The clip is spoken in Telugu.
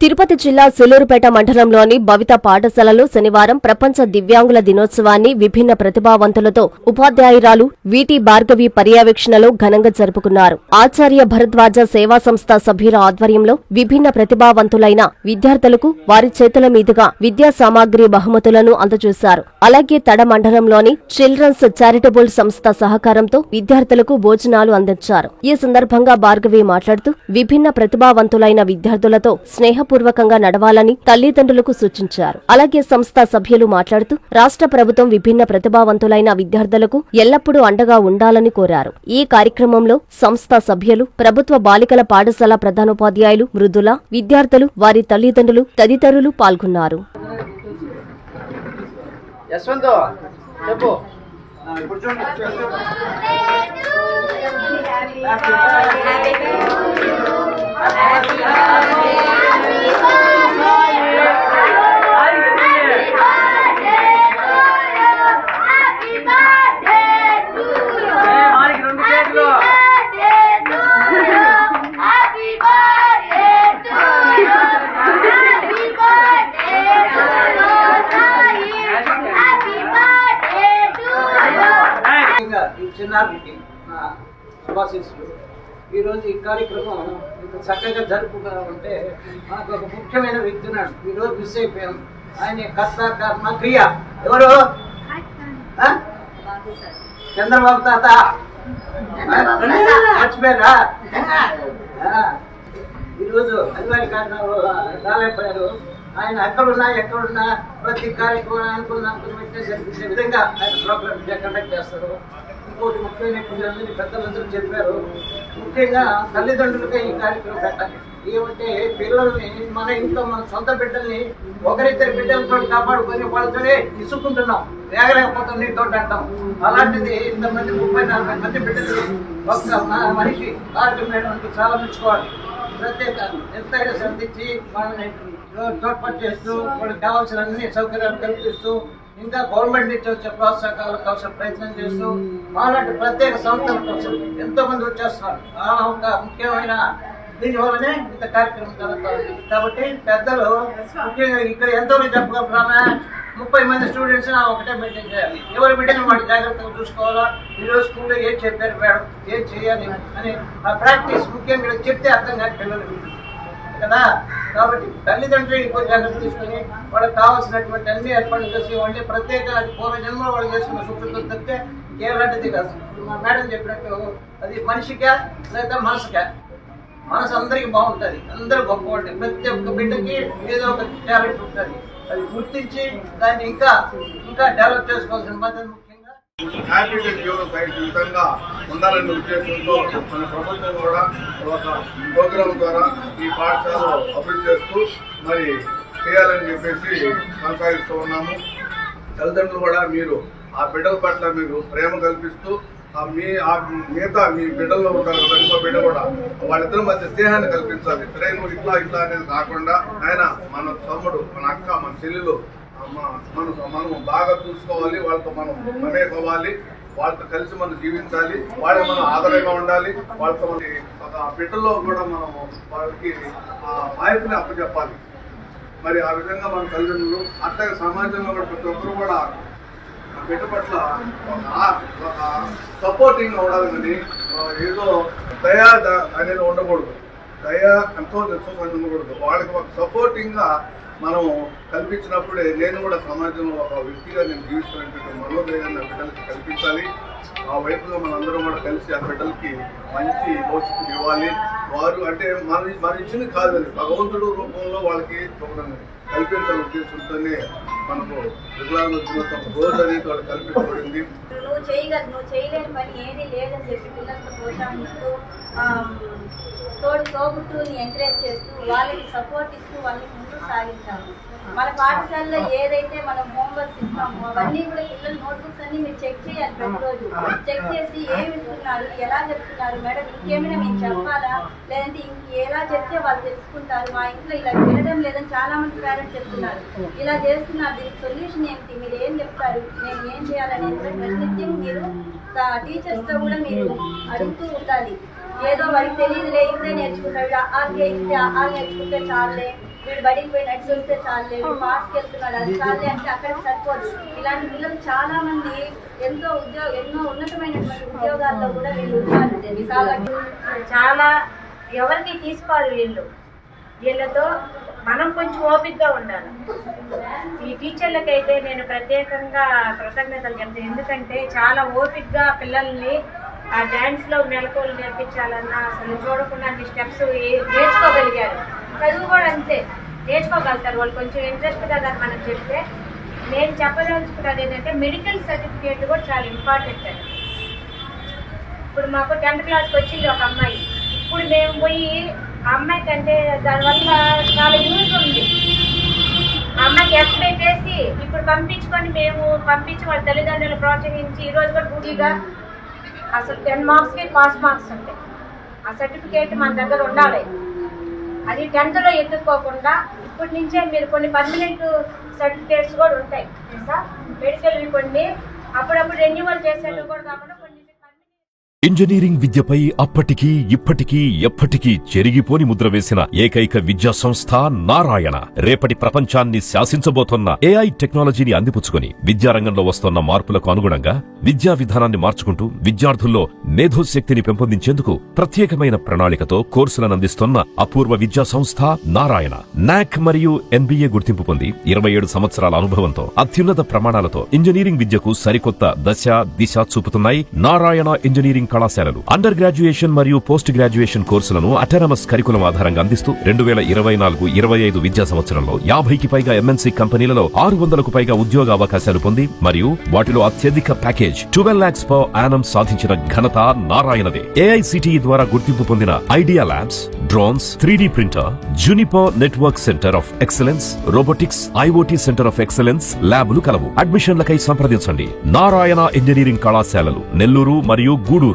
తిరుపతి జిల్లా సూలూరుపేట మండలంలోని భవిత పాఠశాలలో శనివారం ప్రపంచ దివ్యాంగుల దినోత్సవాన్ని విభిన్న ప్రతిభావంతులతో ఉపాధ్యాయురాలు వీటి భార్గవి పర్యవేక్షణలో ఘనంగా జరుపుకున్నారు. ఆచార్య భరద్వాజ సేవా సంస్థ సభ్యుల ఆధ్వర్యంలో విభిన్న ప్రతిభావంతులైన విద్యార్థులకు వారి చేతుల మీదుగా విద్యా సామాగ్రి బహుమతులను అందజేశారు. అలాగే తడ మండలంలోని చిల్డ్రన్స్ చారిటబుల్ సంస్థ సహకారంతో విద్యార్థులకు భోజనాలు అందించారు. ఈ సందర్భంగా భార్గవి మాట్లాడుతూ విభిన్న ప్రతిభావంతులైన విద్యార్థులతో స్నేహపూర్వకంగా నడవాలని తల్లిదండ్రులకు సూచించారు. అలాగే సంస్థ సభ్యులు మాట్లాడుతూ రాష్ట్ర ప్రభుత్వం విభిన్న ప్రతిభావంతులైన విద్యార్థులకు ఎల్లప్పుడూ అండగా ఉండాలని కోరారు. ఈ కార్యక్రమంలో సంస్థ సభ్యులు, ప్రభుత్వ బాలికల పాఠశాల ప్రధానోపాధ్యాయులు మృదుల, విద్యార్థులు, వారి తల్లిదండ్రులు తదితరులు పాల్గొన్నారు. ఈరోజు ఈ కార్యక్రమం ఇంత చక్కగా జరుపుకుంటే మనకు ఒక ముఖ్యమైన వ్యక్తి ఉన్నాడు. ఈరోజు మిస్ అయిపోయాం. ఆయన కర్త కర్మ క్రియ ఎవరు? చంద్రబాబు తాత. మర్చిపోయారా? ఈరోజు అనివార్య కారణాలు రాలేకపోయారు. ఆయన ఎక్కడున్నా ప్రతి కార్యక్రమాన్ని జరిపించే విధంగా ఆయన ప్రోగ్రామ్ కండక్ట్ చేస్తారు. ఇంకోటి ముఖ్యమైన పిల్లలందరినీ పెద్దలందరూ చెప్పారు. ముఖ్యంగా తల్లిదండ్రులకే ఈ కార్యక్రమం పెట్టాలి. ఏమంటే పిల్లల్ని మన ఇంట్లో మన సొంత బిడ్డల్ని ఒకరిద్దరి బిడ్డలతో కాపాడుకొని వాళ్ళతోనే ఇసుకుంటున్నాం, వేగలేకపోతాం నీతో అంటాం. అలాంటిది ఇంతమంది 30-40 మంది బిడ్డలు ఒక మనిషి కార్యక్రమం చాలా మెచ్చుకోవాలి. ప్రత్యేకంగా ఎంతైనా శ్రద్ధించి వాళ్ళని తోడ్పాటు చేస్తూ వాళ్ళకి కావాల్సిన అన్ని సౌకర్యాలు కల్పిస్తూ ఇంకా గవర్నమెంట్ నుంచి వచ్చే ప్రోత్సాహకాల కోసం ప్రయత్నం చేస్తూ అలాంటి ప్రత్యేక సంస్థల కోసం ఎంతో మంది వచ్చేస్తున్నారు. ఒక ముఖ్యమైన దీనివల్లనే ఇంత కార్యక్రమం జరుగుతుంది. కాబట్టి పెద్దలు ముఖ్యంగా ఇక్కడ ఎంతవరకు చెప్పగలుగుతామా? 30 మంది స్టూడెంట్స్ ఒకటే మెయింటైన్ చేయాలి. ఎవరి బిడ్డను వాటి జాగ్రత్తగా చూసుకోవాలా. ఈరోజు స్కూల్లో ఏం చెప్పారు మేడం, ఏం చేయాలి అని ఆ ప్రాక్టీస్ ముఖ్యంగా చెప్తే అర్థం కాదు పిల్లలు కదా. కాబట్టి తల్లిదండ్రులు ఎక్కువ జాగ్రత్త తీసుకుని వాళ్ళకి కావాల్సినటువంటి అన్ని ఏర్పాట్లు చేసి వాళ్ళే ప్రత్యేక పూర్వజన్మలో వాళ్ళు చేసుకున్న సుకృతం తప్పితే ఇంకేలాంటిది కాదు. మా మేడం చెప్పినట్టు అది మనిషికా లేదా మనసుకా? మనసు అందరికీ బాగుంటుంది, అందరూ గొప్పవాళ్ళు. ప్రతి ఒక్క బిడ్డకి ఏదో ఒక టాలెంట్ ఉంటుంది. అది గుర్తించి దాన్ని ఇంకా డెవలప్ చేసుకోవాల్సిన బాధ్యత ముఖ్యంగా హ్యాపీగా జీవితంగా ఉండాలనే ఉద్దేశంతో మన ప్రభుత్వం కూడా ఒక ప్రోగ్రాం ద్వారా ఈ పాఠశాల అభివృద్ధి చేస్తూ మరి చేయాలని చెప్పేసి కొనసాగిస్తూ ఉన్నాము. తల్లిదండ్రులు కూడా మీరు ఆ బిడ్డల పట్ల మీరు ప్రేమ కల్పిస్తూ మిగతా మీ బిడ్డల్లో ఉంటారు కదా, ఇంకో బిడ్డ కూడా వాళ్ళిద్దరి మధ్య స్నేహాన్ని కల్పించాలి. నువ్వు ఇట్లా అనేది కాకుండా ఆయన మన తమ్ముడు, మన అక్క, మన చెల్లెలు మనం బాగా చూసుకోవాలి. వాళ్ళతో మనం మమేకవ్వాలి, వాళ్ళతో కలిసి మనం జీవించాలి, వాళ్ళకి మనం ఆదరంగా ఉండాలి. వాళ్ళతో మన ఒక బిడ్డల్లో కూడా మనం వాళ్ళకి బాధ్యతని అప్పచెప్పాలి. మరి ఆ విధంగా మన తల్లిదండ్రులు అట్లాగే సమాజంలో కూడా ప్రతి ఒక్కరు కూడా బిడ్డ పట్ల ఒక సపోర్టింగ్ ఉండాలని, ఏదో దయా అనేది ఉండకూడదు, దయా ఎంతో తెలుసుకోని ఉండకూడదు. వాళ్ళకి ఒక సపోర్టింగ్గా మనం కల్పించినప్పుడే నేను కూడా సమాజంలో ఒక వ్యక్తిగా నేను జీవిస్తున్నటువంటి మనోదయాన్ని ఆ బిడ్డలకి కల్పించాలి. ఆ వైపుగా మనందరం కూడా కలిసి ఆ బిడ్డలకి మంచి భవిష్యత్తు ఇవ్వాలి. వారు అంటే మన ఇచ్చింది కాదు, అది భగవంతుడు రూపంలో వాళ్ళకి కల్పించాలని ఉద్దేశంతోనే మనకు వికలాంగుల దినోత్సవం రోజు అనేది వాళ్ళు కల్పించబడింది. నువ్వు చేయగలరు, నువ్వు చేయలేని పని ఏది లేదని చెప్పి పిల్లలకు ప్రోత్సహిస్తూ తోబుట్టుని ఎంకరేజ్ చేస్తూ వాళ్ళకి సపోర్ట్ ఇస్తూ వాళ్ళని ముందుకు సాగించాము. మన పాఠశాలలో ఏదైతే మనం హోంవర్క్స్ ఇస్తామో అవన్నీ కూడా పిల్లల నోట్బుక్స్ అన్ని మీరు చెక్ చేయాలి. ప్రతిరోజు చెక్ చేసి ఏమి ఇస్తున్నారు, ఎలా చెప్తున్నారు, మేడం ఇంకేమైనా మేము చెప్పాలా, లేదంటే ఎలా చెప్తే వాళ్ళు తెలుసుకుంటారు, మా ఇంట్లో ఇలా వినడం లేదని చాలా మంది పేరెంట్స్ చెప్తున్నారు, ఇలా చేస్తున్నారు, దీనికి సొల్యూషన్ ఏమిటి, మీరు ఏం చెప్తారు, నేను ఏం చేయాలనేది ప్రతినిత్యం మీరు టీచర్స్తో కూడా మీరు అడుగుతూ ఉండాలి. ఏదో వాడికి తెలియదులే, ఇప్పుడే నేర్చుకుంటాడు, ఆ నేర్చుకుంటే చాలులే, వీడు బడికి పోయి నడిచి వస్తే చాలే, వీడు పాస్కి వెళ్తున్నాడు అది చాలే అంటే అక్కడికి సరిపోదు. ఇలాంటి పిల్లలు చాలా మంది ఎన్నో ఉన్నతమైనటువంటి ఉద్యోగాల్లో కూడా వీళ్ళు ఉన్నారు కాబట్టి చాలా ఎవరికి తీసుకోవాలి. వీళ్ళతో మనం కొంచెం ఓపికగా ఉండాలి. ఈ టీచర్లకైతే నేను ప్రత్యేకంగా కృతజ్ఞతలు చెప్తాను. ఎందుకంటే చాలా ఓపికగా పిల్లల్ని ఆ డ్యాన్స్లో మెలకువలు నేర్పించాలన్నా అసలు చూడకుండా అన్ని స్టెప్స్ నేర్చుకోగలిగారు. చదువు కూడా అంతే నేర్చుకోగలుగుతారు వాళ్ళు కొంచెం ఇంట్రెస్ట్గా దాన్ని మనం చెప్తే. నేను చెప్పదలుచుకున్నది ఏంటంటే మెడికల్ సర్టిఫికేట్ కూడా చాలా ఇంపార్టెంట్ అండి. ఇప్పుడు మాకు 10th క్లాస్కి వచ్చింది ఒక అమ్మాయి. ఇప్పుడు మేము పోయి ఆ అమ్మాయికి అంటే దానివల్ల చాలా యూజ్ ఉంది. ఆ అమ్మాయికి ఎఫ్ పెట్టేసి ఇప్పుడు పంపించి వాళ్ళ తల్లిదండ్రులు ప్రోత్సహించి ఈరోజు కూడా డ్యూటీగా అసలు 10 మార్క్స్కి పాస్ మార్క్స్ ఉంటాయి. ఆ సర్టిఫికేట్ మన దగ్గర ఉండాలి. అది 10th లో ఎత్తుక్కోకుండా ఇప్పటి నుంచే మీరు కొన్ని పర్మనెంట్ సర్టిఫికేట్స్ కూడా ఉంటాయి సార్. మెడికల్ కొన్ని అప్పుడప్పుడు రెన్యువల్ చేసేట్టు కూడా కాకుండా కొన్ని ఇంజనీరింగ్ విద్యపై అప్పటికీ ఇప్పటికీ ఎప్పటికీ చెరిగిపోని ముద్ర వేసిన ఏకైక విద్యా సంస్థ నారాయణ. రేపటి ప్రపంచాన్ని శాసించబోతోన్న ఏఐ టెక్నాలజీని అందిపుచ్చుకొని విద్యారంగంలో వస్తున్న మార్పులకు అనుగుణంగా విద్యా విధానాన్ని మార్చుకుంటూ విద్యార్థుల్లో మేధోశక్తిని పెంపొందించేందుకు ప్రత్యేకమైన ప్రణాళికతో కోర్సులను అందిస్తున్న అపూర్వ విద్యా సంస్థ నారాయణ. నాక్ మరియు NBA గుర్తింపు పొంది 27 సంవత్సరాల అనుభవంతో అత్యున్నత ప్రమాణాలతో ఇంజనీరింగ్ విద్యకు సరికొత్త దశ దిశ చూపుతున్నాయి నారాయణ ఇంజనీరింగ్ కళాశాలలు. అండర్ గ్రాడ్యుయేషన్ మరియు పోస్ట్ గ్రాడ్యుయేషన్ కోర్సులను అటానమస్ కరికులం ఆధారంగా అందిస్తూ 2024-25 విద్యా సంవత్సరంలో 50కి పైగా MNC కంపెనీలలో 600కు పైగా ఉద్యోగ అవకాశాలు పొంది మరియు వాటిలో అత్యధిక ప్యాకేజ్ 12 lakhs per annum సాధించిన ఘనత నారాయణదే. AICTE ద్వారా గుర్తింపు పొందిన idea labs, drones, 3D printer, Juniper network centre of excellence, robotics, IoT centre of excellence ల్యాబులు కలవు. అడ్మిషన్లకై సంప్రదించండి. నారాయణ ఇంజనీరింగ్ కళాశాలలు నెల్లూరు మరియు గూడూరు.